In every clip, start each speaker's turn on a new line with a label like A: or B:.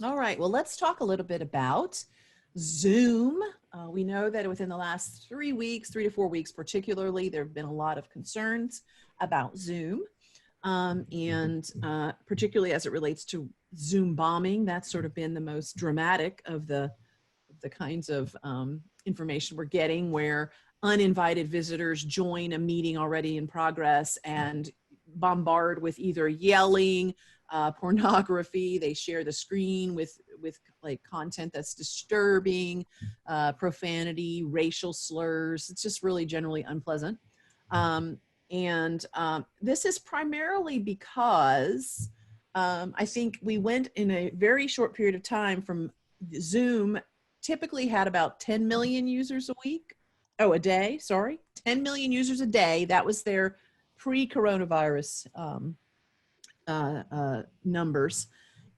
A: All right, well, let's talk a little bit about Zoom. We know that within the last 3 weeks, 3 to 4 weeks particularly, there have been a lot of concerns about Zoom. Particularly as it relates to Zoom bombing, that's sort of been the most dramatic of the kinds of information we're getting, where uninvited visitors join a meeting already in progress and bombard with either yelling, pornography. They share the screen with like content that's disturbing, profanity, racial slurs. It's just really generally unpleasant. This is primarily because I think we went in a very short period of time from Zoom typically had about 10 million users a day, 10 million users a day. That was their pre-coronavirus numbers.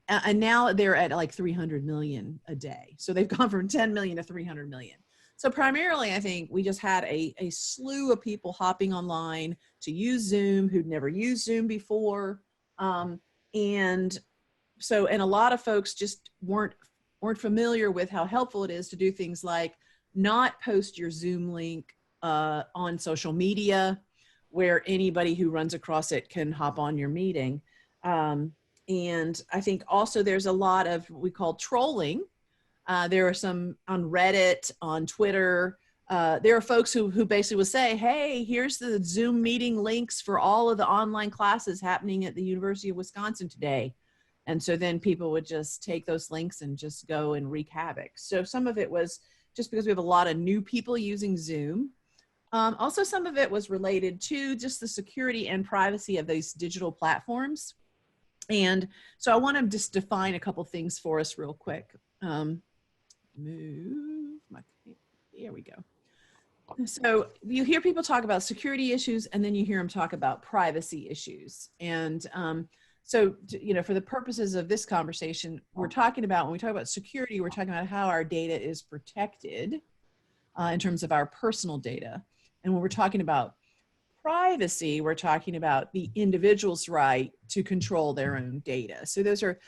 A: And now they're at like 300 million a day. So they've gone from 10 million to 300 million. So primarily, I think we just had a slew of people hopping online to use Zoom who'd never used Zoom before. And a lot of folks just weren't familiar with how helpful it is to do things like not post your Zoom link on social media where anybody who runs across it can hop on your meeting. And I think also there's a lot of what we call trolling. There are some on Reddit, on Twitter. There are folks who basically will say, hey, here's the Zoom meeting links for all of the online classes happening at the University of Wisconsin today. And so then people would just take those links and just go and wreak havoc. So some of it was just because we have a lot of new people using Zoom. Also, some of it was related to just the security and privacy of these digital platforms. And so I want to just define a couple things for us real quick. There we go. So you hear people talk about security issues, and then you hear them talk about privacy issues. And so, for the purposes of this conversation, we're talking about, when we talk about security, we're talking about how our data is protected in terms of our personal data. And when we're talking about privacy, we're talking about the individual's right to control their own data. So those are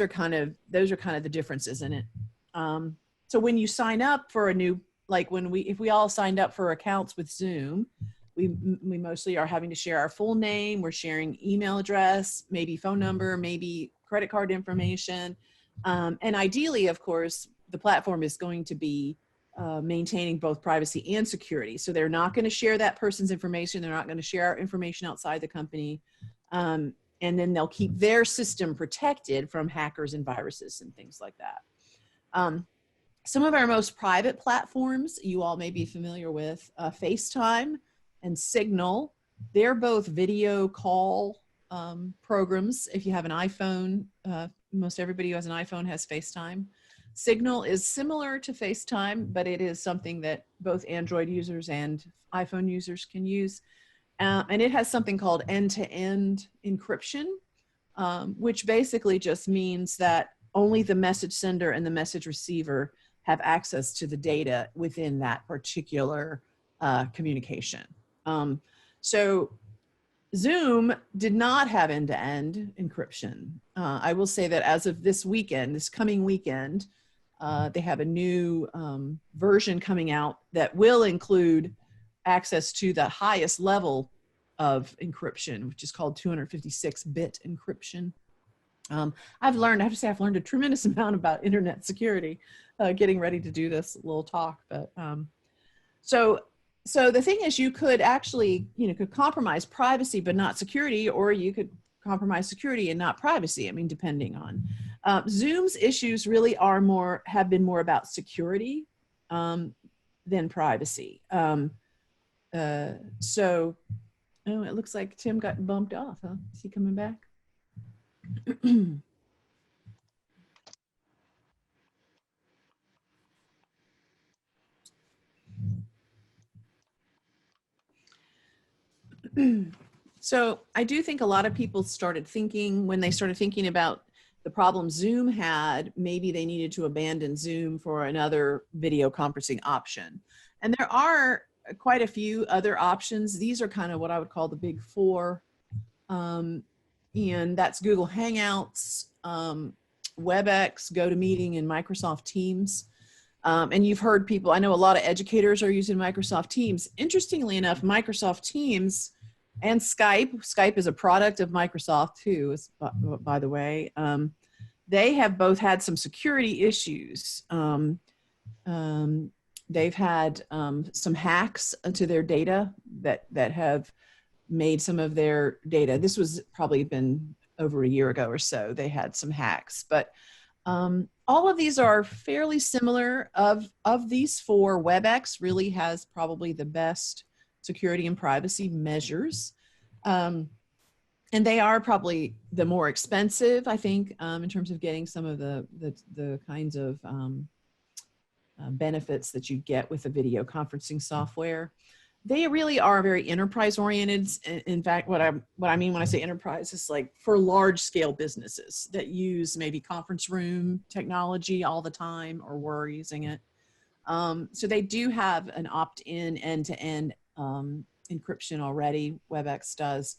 A: kind of the differences in it. So when you sign up for a new, like if we all signed up for accounts with Zoom, we mostly are having to share our full name. We're sharing email address, maybe phone number, maybe credit card information. And ideally, of course, the platform is going to be maintaining both privacy and security. So they're not going to share that person's information. They're not going to share our information outside the company. And then they'll keep their system protected from hackers and viruses and things like that. Some of our most private platforms, you all may be familiar with, FaceTime and Signal. They're both video call programs. If you have an iPhone, most everybody who has an iPhone has FaceTime. Signal is similar to FaceTime, but it is something that both Android users and iPhone users can use. And it has something called end-to-end encryption, which basically just means that only the message sender and the message receiver have access to the data within that particular communication. So Zoom did not have end-to-end encryption. I will say that as of this coming weekend, they have a new version coming out that will include access to the highest level of encryption, which is called 256-bit encryption. I have to say I've learned a tremendous amount about internet security getting ready to do this little talk. But so the thing is, you could actually, could compromise privacy but not security, or you could compromise security and not privacy. I mean, depending on. Zoom's issues really have been more about security than privacy. It looks like Tim got bumped off, huh? Is he coming back? So I do think a lot of people started thinking, when they started thinking about the problem Zoom had, maybe they needed to abandon Zoom for another video conferencing option. And there are quite a few other options. These are kind of what I would call the big four. And that's Google Hangouts, WebEx, GoToMeeting, and Microsoft Teams. And you've heard people, I know a lot of educators are using Microsoft Teams. Interestingly enough, Microsoft Teams and Skype is a product of Microsoft too, by the way. They have both had some security issues. They've had some hacks to their data that have made some of their data. This was probably been over a year ago or so. They had some hacks, but all of these are fairly similar. Of these four, WebEx really has probably the best security and privacy measures. And they are probably the more expensive, I think, in terms of getting some of the kinds of benefits that you get with the video conferencing software. They really are very enterprise oriented. In fact, what I mean when I say enterprise is like for large scale businesses that use maybe conference room technology all the time or were using it. So they do have an opt-in end-to-end encryption already, WebEx does.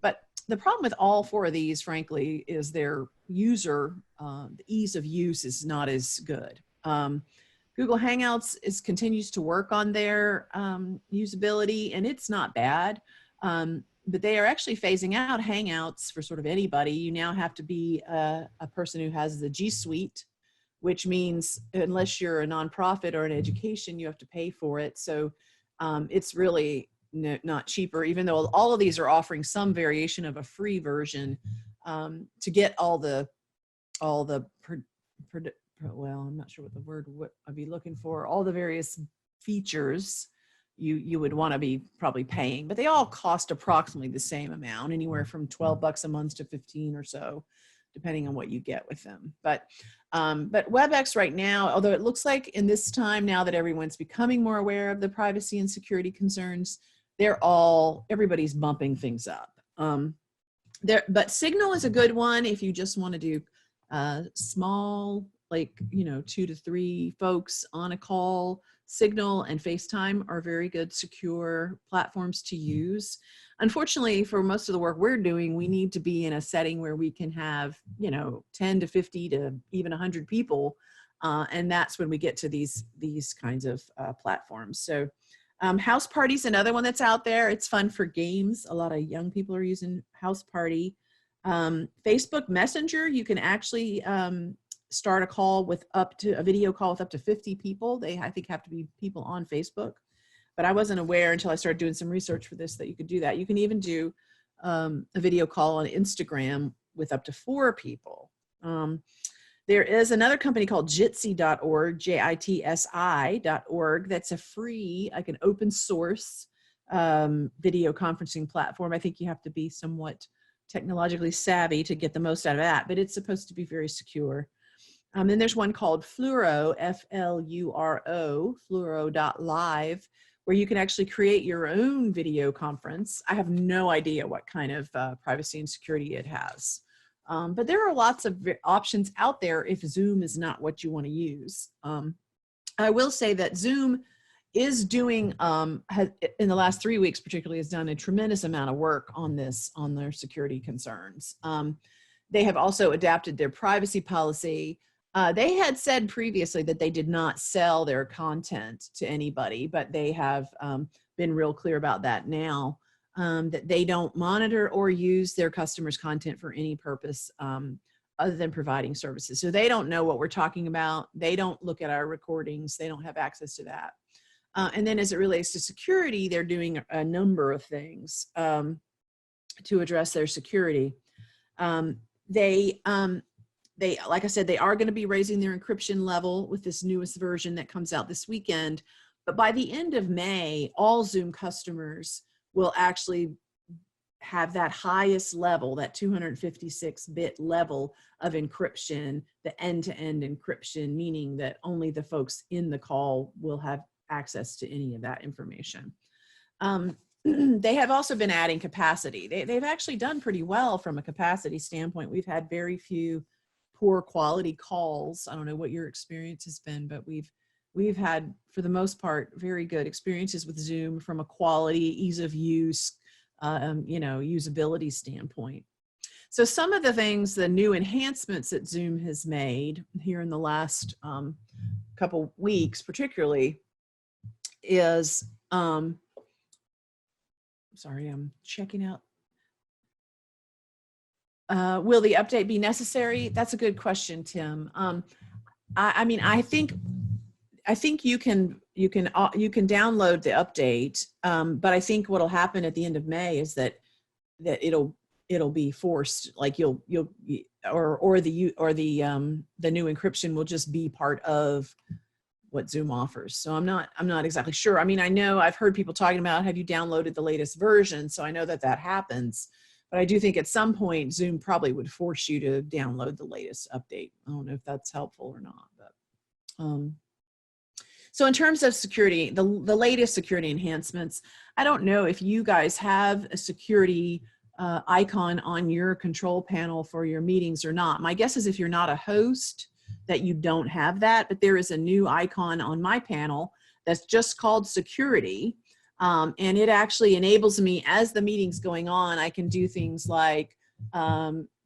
A: But the problem with all four of these, frankly, is their user, the ease of use is not as good. Google Hangouts continues to work on their usability, and it's not bad. But they are actually phasing out Hangouts for sort of anybody. You now have to be a person who has the G Suite, which means unless you're a nonprofit or an education, you have to pay for it. So it's really not cheaper, even though all of these are offering some variation of a free version to get all the well, I'm not sure what the word what I'd be looking for, all the various features you would want to be probably paying, but they all cost approximately the same amount, anywhere from $12 a month to 15 or so, depending on what you get with them. But WebEx right now, although it looks like in this time now that everyone's becoming more aware of the privacy and security concerns, everybody's bumping things up. But Signal is a good one if you just want to do small, like, 2 to 3 folks on a call. Signal and FaceTime are very good, secure platforms to use. Unfortunately, for most of the work we're doing, we need to be in a setting where we can have, 10 to 50 to even 100 people. And that's when we get to these kinds of platforms. So House Party's another one that's out there. It's fun for games. A lot of young people are using House Party. Facebook Messenger, you can actually start a video call with up to 50 people. They, I think, have to be people on Facebook, but I wasn't aware until I started doing some research for this that you could do that. You can even do a video call on Instagram with up to 4 people. There is another company called Jitsi.org, JITSI.org. That's a free, like an open source video conferencing platform. I think you have to be somewhat technologically savvy to get the most out of that, but it's supposed to be very secure. Then there's one called Fluoro, F-L-U-R-O, Fluoro.live, where you can actually create your own video conference. I have no idea what kind of privacy and security it has. But there are lots of options out there if Zoom is not what you want to use. I will say that Zoom is doing, in the last 3 weeks particularly, has done a tremendous amount of work on this, on their security concerns. They have also adapted their privacy policy. They had said previously that they did not sell their content to anybody, but they have been real clear about that now, that they don't monitor or use their customers' content for any purpose other than providing services. So they don't know what we're talking about. They don't look at our recordings. They don't have access to that. And then as it relates to security, they're doing a number of things to address their security. They, like I said, they are going to be raising their encryption level with this newest version that comes out this weekend. But by the end of May, all Zoom customers will actually have that highest level, that 256-bit level of encryption, the end-to-end encryption, meaning that only the folks in the call will have access to any of that information. They have also been adding capacity. They've actually done pretty well from a capacity standpoint. We've had very few poor quality calls. I don't know what your experience has been, but we've had, for the most part, very good experiences with Zoom from a quality, ease of use, usability standpoint. So some of the things, the new enhancements that Zoom has made here in the last couple weeks, particularly, is, sorry, I'm checking out. Will the update be necessary? That's a good question, Tim. I mean, I think you can download the update, but I think what'll happen at the end of May is that it'll be forced, like the new encryption will just be part of what Zoom offers. So I'm not exactly sure. I mean, I know I've heard people talking about, have you downloaded the latest version? So I know that happens, but I do think at some point Zoom probably would force you to download the latest update. I don't know if that's helpful or not, but so in terms of security, the latest security enhancements, I don't know if you guys have a security icon on your control panel for your meetings or not. My guess is if you're not a host, that you don't have that, but there is a new icon on my panel that's just called security. And it actually enables me, as the meeting's going on, I can do things like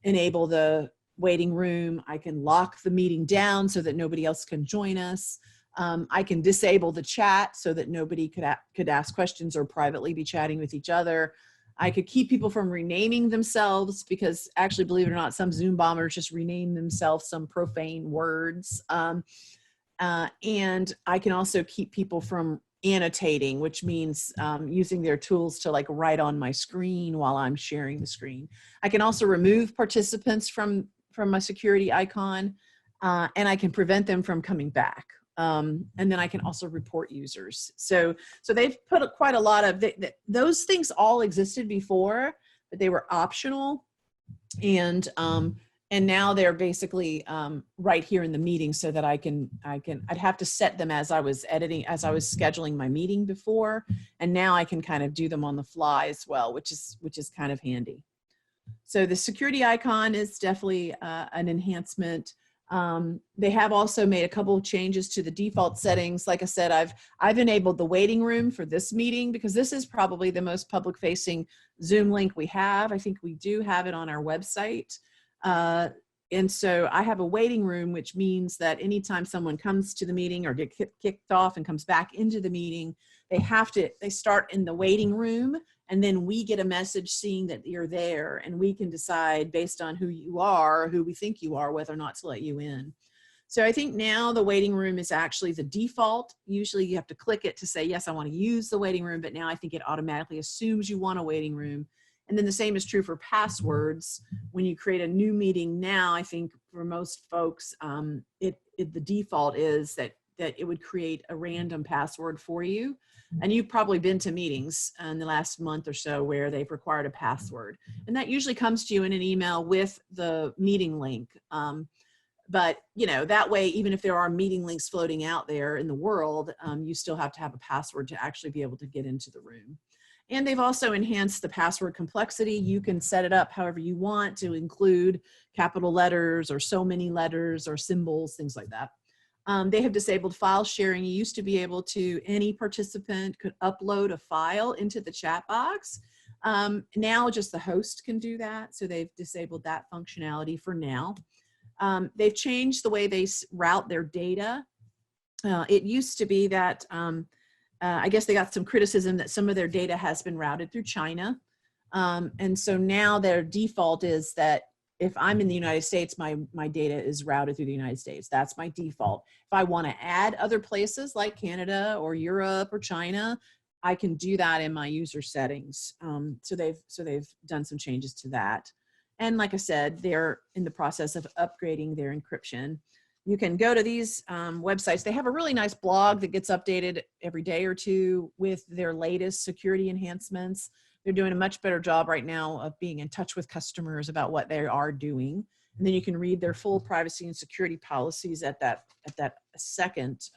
A: enable the waiting room. I can lock the meeting down so that nobody else can join us. I can disable the chat so that nobody could ask questions or privately be chatting with each other. I could keep people from renaming themselves, because actually, believe it or not, some Zoom bombers just rename themselves some profane words. And I can also keep people from annotating, which means using their tools to like write on my screen while I'm sharing the screen. I can also remove participants from my security icon, and I can prevent them from coming back. And then I can also report users. So they've put quite a lot of those things all existed before, but they were optional. And now they're basically right here in the meeting, so that I'd have to set them as I was scheduling my meeting before. And now I can kind of do them on the fly as well, which is kind of handy. So the security icon is definitely an enhancement. They have also made a couple of changes to the default settings. Like I said, I've enabled the waiting room for this meeting, because this is probably the most public facing Zoom link we have. I think we do have it on our website. And so I have a waiting room, which means that anytime someone comes to the meeting or get kicked off and comes back into the meeting, they start in the waiting room, and then we get a message seeing that you're there, and we can decide based on who you are, who we think you are, whether or not to let you in. So I think now the waiting room is actually the default. Usually you have to click it to say, yes, I want to use the waiting room, but now I think it automatically assumes you want a waiting room. And then the same is true for passwords. When you create a new meeting now, I think for most folks, the default is that it would create a random password for you. And you've probably been to meetings in the last month or so where they've required a password. And that usually comes to you in an email with the meeting link. But that way, even if there are meeting links floating out there in the world, you still have to have a password to actually be able to get into the room. And they've also enhanced the password complexity. You can set it up however you want to include capital letters or so many letters or symbols, things like that. They have disabled file sharing. You used to be able to, any participant could upload a file into the chat box. Now just the host can do that. So they've disabled that functionality for now. They've changed the way they route their data. It used to be that, I guess they got some criticism that some of their data has been routed through China. And so now their default is that if I'm in the United States, my data is routed through the United States. That's my default. If I want to add other places like Canada or Europe or China, I can do that in my user settings. So they've done some changes to that. And like I said, they're in the process of upgrading their encryption. You can go to these websites. They have a really nice blog that gets updated every day or two with their latest security enhancements. They're doing a much better job right now of being in touch with customers about what they are doing. And then you can read their full privacy and security policies at the second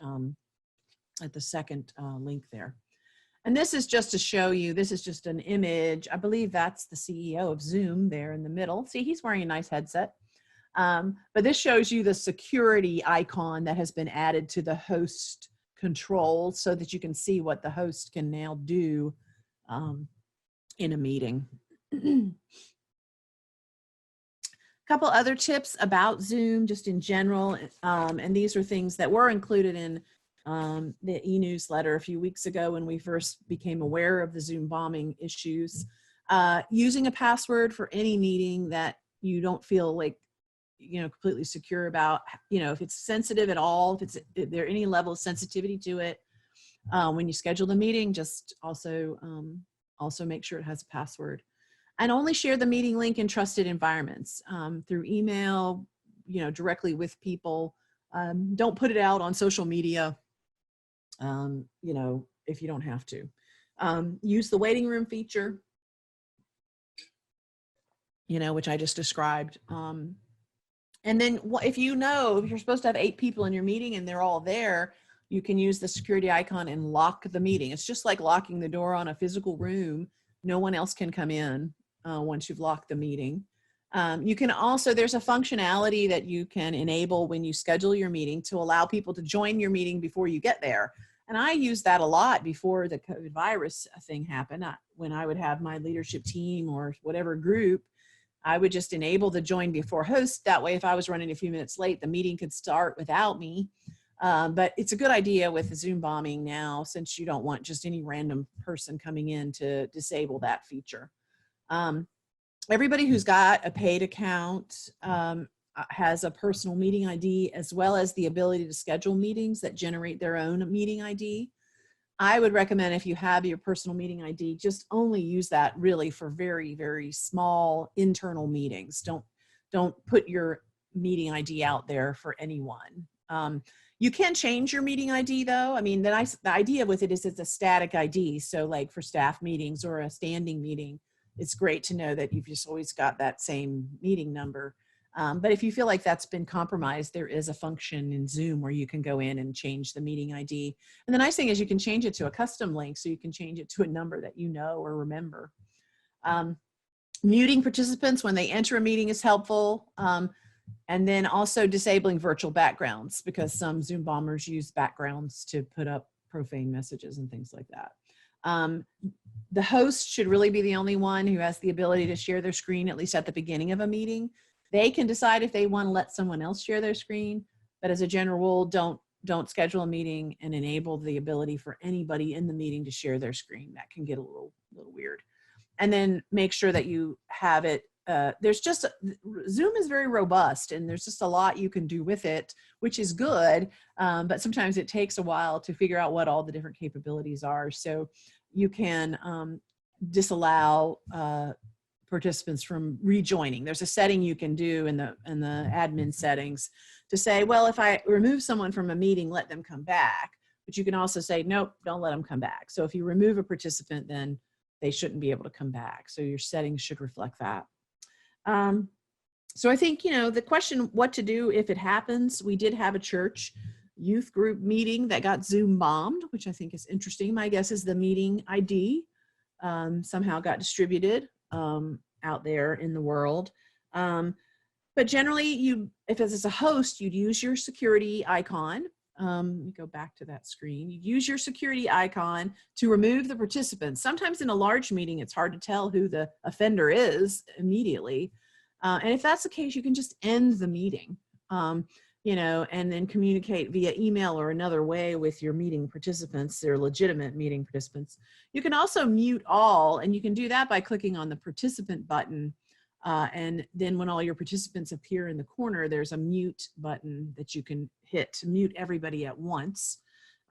A: link there. And this is just to show you, this is just an image. I believe that's the CEO of Zoom there in the middle. See, he's wearing a nice headset. But this shows you the security icon that has been added to the host control so that you can see what the host can now do in a meeting. couple other tips about Zoom, just in general, and these are things that were included in the e-newsletter a few weeks ago when we first became aware of the Zoom bombing issues. Using a password for any meeting that you don't feel like, completely secure about, if it's sensitive at all, if there any level of sensitivity to it, when you schedule the meeting, just also make sure it has a password. And only share the meeting link in trusted environments, through email, directly with people. Don't put it out on social media, if you don't have to. Use the waiting room feature, which I just described. And then if you're supposed to have 8 people in your meeting and they're all there, you can use the security icon and lock the meeting. It's just like locking the door on a physical room. No one else can come in once you've locked the meeting. You can also, there's a functionality that you can enable when you schedule your meeting to allow people to join your meeting before you get there. And I used that a lot before the COVID virus thing happened. When I would have my leadership team or whatever group, I would just enable the join before host. That way, if I was running a few minutes late, the meeting could start without me. But it's a good idea with the Zoom bombing now, since you don't want just any random person coming in, to disable that feature. Everybody who's got a paid account has a personal meeting ID, as well as the ability to schedule meetings that generate their own meeting ID. I would recommend, if you have your personal meeting ID, just only use that really for very, very small internal meetings. Don't put your meeting ID out there for anyone. You can change your meeting ID though. I mean, the idea with it is it's a static ID. So like for staff meetings or a standing meeting, it's great to know that you've just always got that same meeting number. But if you feel like that's been compromised, there is a function in Zoom where you can go in and change the meeting ID. And the nice thing is you can change it to a custom link, so you can change it to a number that you know or remember. Muting participants when they enter a meeting is helpful. And then also disabling virtual backgrounds, because some Zoom bombers use backgrounds to put up profane messages and things like that. The host should really be the only one who has the ability to share their screen, at least at the beginning of a meeting. They can decide if they want to let someone else share their screen, but as a general rule, don't schedule a meeting and enable the ability for anybody in the meeting to share their screen. That can get a little weird. And then make sure that you have it. Zoom is very robust, and there's just a lot you can do with it, which is good. But sometimes it takes a while to figure out what all the different capabilities are. So you can disallow participants from rejoining. There's a setting you can do in the admin settings to say, well, if I remove someone from a meeting, let them come back. But you can also say, nope, don't let them come back. So if you remove a participant, then they shouldn't be able to come back. So your settings should reflect that. So I think, the question, what to do if it happens, we did have a church youth group meeting that got Zoom bombed, which I think is interesting. My guess is the meeting ID somehow got distributed out there in the world. But generally, if it's a host, you'd use your security icon. Let me go back to that screen. You'd use your security icon to remove the participants. Sometimes in a large meeting, it's hard to tell who the offender is immediately. And if that's the case, you can just end the meeting, and then communicate via email or another way with your meeting participants, their legitimate meeting participants. You can also mute all, and you can do that by clicking on the participant button. And then when all your participants appear in the corner, there's a mute button that you can hit to mute everybody at once.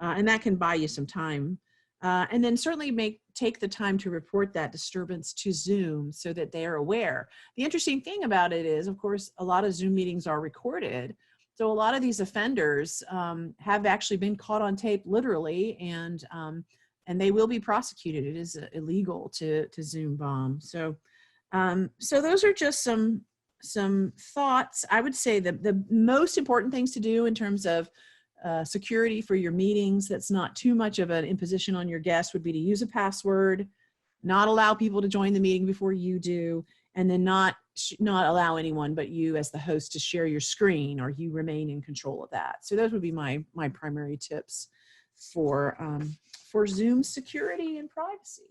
A: And that can buy you some time. And then certainly take the time to report that disturbance to Zoom so that they are aware. The interesting thing about it is, of course, a lot of Zoom meetings are recorded. So a lot of these offenders have actually been caught on tape, literally, and they will be prosecuted. It is illegal to Zoom bomb. So those are just some thoughts. I would say that the most important things to do in terms of security for your meetings that's not too much of an imposition on your guests would be to use a password, not allow people to join the meeting before you do, and then not allow anyone but you as the host to share your screen, or you remain in control of that. So those would be my primary tips for Zoom security and privacy.